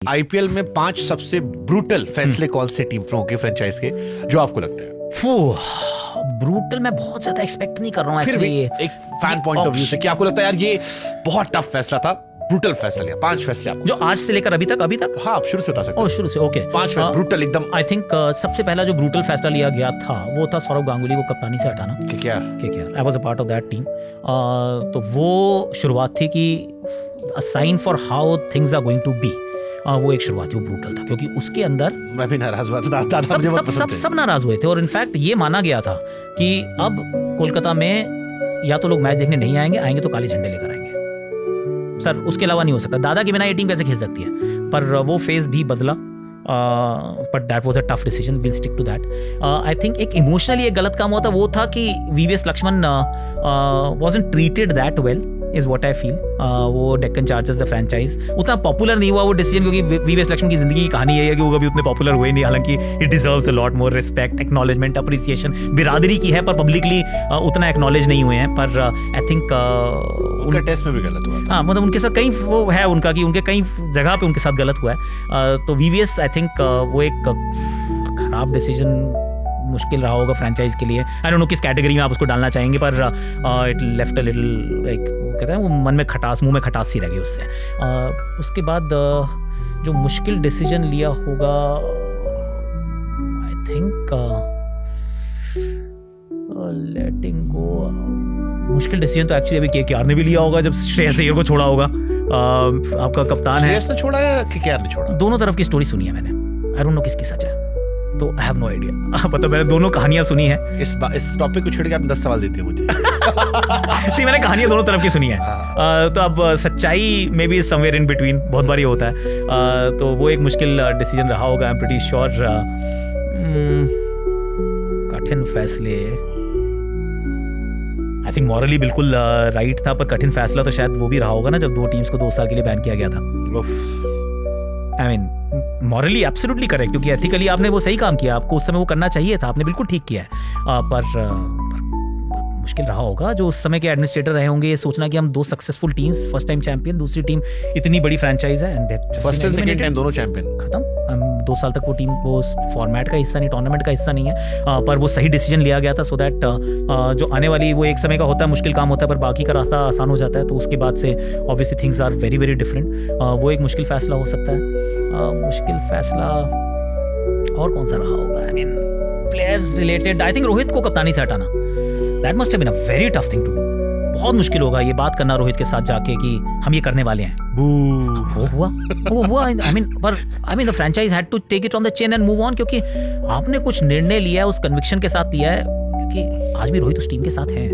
IPL में 5 सबसे brutal फैसले कौन से टीमों के फ्रेंचाइज के जो आपको लगता है? ब्रूटल मैं बहुत ज्यादा एक्सपेक्ट नहीं कर रहा हूँ फिर भी एक्चुअली। एक फैन पॉइंट ऑफ व्यू से क्या आपको लगता है यार ये बहुत टफ फैसला था, ब्रूटल फैसला लिया? 5 फैसले आपको जो आज से लेकर अभी तक हाँ आप शुरू से बता सकते ओह हैं। शुरू से ओके 5 ब्रूटल एकदम। आई थिंक सबसे पहला जो ब्रूटल फैसला लिया गया था वो था सौरव गांगुली को कप्तानी से हटाना। KKR I was a part of that team. तो वो शुरुआत थी कि a sign for how things are going to be. वो एक शुरुआत थी, वो ब्रूटल था क्योंकि उसके अंदर मैं भी नाराज हुआ था, सब नाराज हुए थे और इनफैक्ट ये माना गया था कि अब कोलकाता में या तो लोग मैच देखने नहीं आएंगे तो काले झंडे लेकर आएंगे सर, उसके अलावा नहीं हो सकता। दादा के बिना ये टीम कैसे खेल सकती है? पर वो फेज भी बदला, but that was a tough decision, will stick to that. I think एक इमोशनली एक गलत काम हुआ था, वो था कि VVS Laxman wasn't treated that well is what I feel. वो डेक्कन चार्जर्स द फ्रेंचाइज उतना पॉपुलर नहीं हुआ वो डिसीजन, क्योंकि वीवीएस लक्ष्मण की जिंदगी की कहानी ये है कि वो कभी उतने पॉपुलर हुए नहीं, हालांकि it deserves a lot more respect, acknowledgement, appreciation. बिरादरी की है पर पब्लिकली उतना एक्नॉलेज नहीं हुए हैं। पर आई थिंक उनका टेस्ट में भी गलत हुआ था। हाँ, मतलब उनके साथ कई वो है उनका कि उनके कई जगह पे उनके साथ गलत हुआ है। तो वीवीएस आई थिंक वो एक खराब डिसीजन मुश्किल रहा होगा फ्रेंचाइज के लिए। आई डोंट नो किस कैटेगरी में आप उसको डालना चाहेंगे, पर it left a little like कहते हैं वो मन में खटास, मुंह में खटास सी रही उससे। उसके बाद जो मुश्किल डिसीजन लिया होगा आई थिंक लेटिंग गो। मुश्किल डिसीजन तो एक्चुअली अभी केकेआर ने भी लिया होगा जब श्रेयस अय्यर को छोड़ा होगा। आपका कप्तान है, श्रेयस ने छोड़ा या केकेआर ने छोड़ा? दोनों तरफ की स्टोरी सुनी है मैंने, आई डोंट नो किसकी सच है, तो आई हैव नो आइडिया। मतलब मैंने दोनों कहानियां सुनी है। इस टॉपिक को छोड़ के आप 10 सवाल देते हैं मुझे। सी मैंने कहानियां दोनों तरफ की सुनी है। तो अब सच्चाई में भी समवेयर इन बिटवीन बहुत बार ये होता है। तो वो एक मुश्किल डिसीजन रहा होगा, आई एम प्रीटी श्योर। कठिन फैसले आई थिंक मॉरली बिल्कुल राइट था, पर कठिन फैसला तो शायद वो भी रहा होगा ना जब 2 टीम्स को 2 साल के लिए बैन किया गया था। I mean morally absolutely correct, क्योंकि एथिकली आपने वो सही काम किया, आपको उस समय वो करना चाहिए था, आपने बिल्कुल ठीक किया है। पर मुश्किल रहा होगा जो उस समय के एडमिनिस्ट्रेटर रहे होंगे ये सोचना कि हम 2 successful teams, first time champion, दूसरी टीम इतनी बड़ी फ्रेंचाइज है and first and second time दोनों चैंपियन खत्म। 2 साल तक वो टीम वो फॉर्मेट का हिस्सा नहीं, टूर्नामेंट का हिस्सा नहीं है। पर वो सही डिसीजन लिया गया था सो दैट जो आने वाली वो एक समय का होता है, मुश्किल काम होता है पर बाकी का रास्ता आसान हो जाता है। तो उसके बाद से obviously things are very very different. वो एक मुश्किल फैसला हो सकता है। मुश्किल फैसला और कौन सा रहा होगा? I mean players related I think Rohit को कप्तानी से हटाना, that must have been a very tough thing to do. बहुत मुश्किल होगा ये बात करना रोहित के साथ जाके कि हम ये करने वाले हैं। वो हुआ I mean the franchise had to take it on the chin and move on, क्योंकि आपने कुछ निर्णय लिया है उस कन्विक्शन के साथ लिया है, क्योंकि आज भी रोहित उस टीम के साथ है।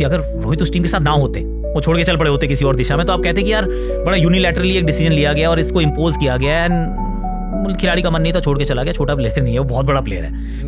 अगर रोहित उस टीम के साथ ना होते, वो छोड़ के चल पड़े होते किसी और दिशा में, तो आप कहते कि यार बड़ा यूनिलैटरली एक डिसीजन लिया गया और इसको इम्पोज किया गया एंड खिलाड़ी का मन नहीं था छोड़ के चला गया। छोटा प्लेयर नहीं है, वो बहुत बड़ा प्लेयर है।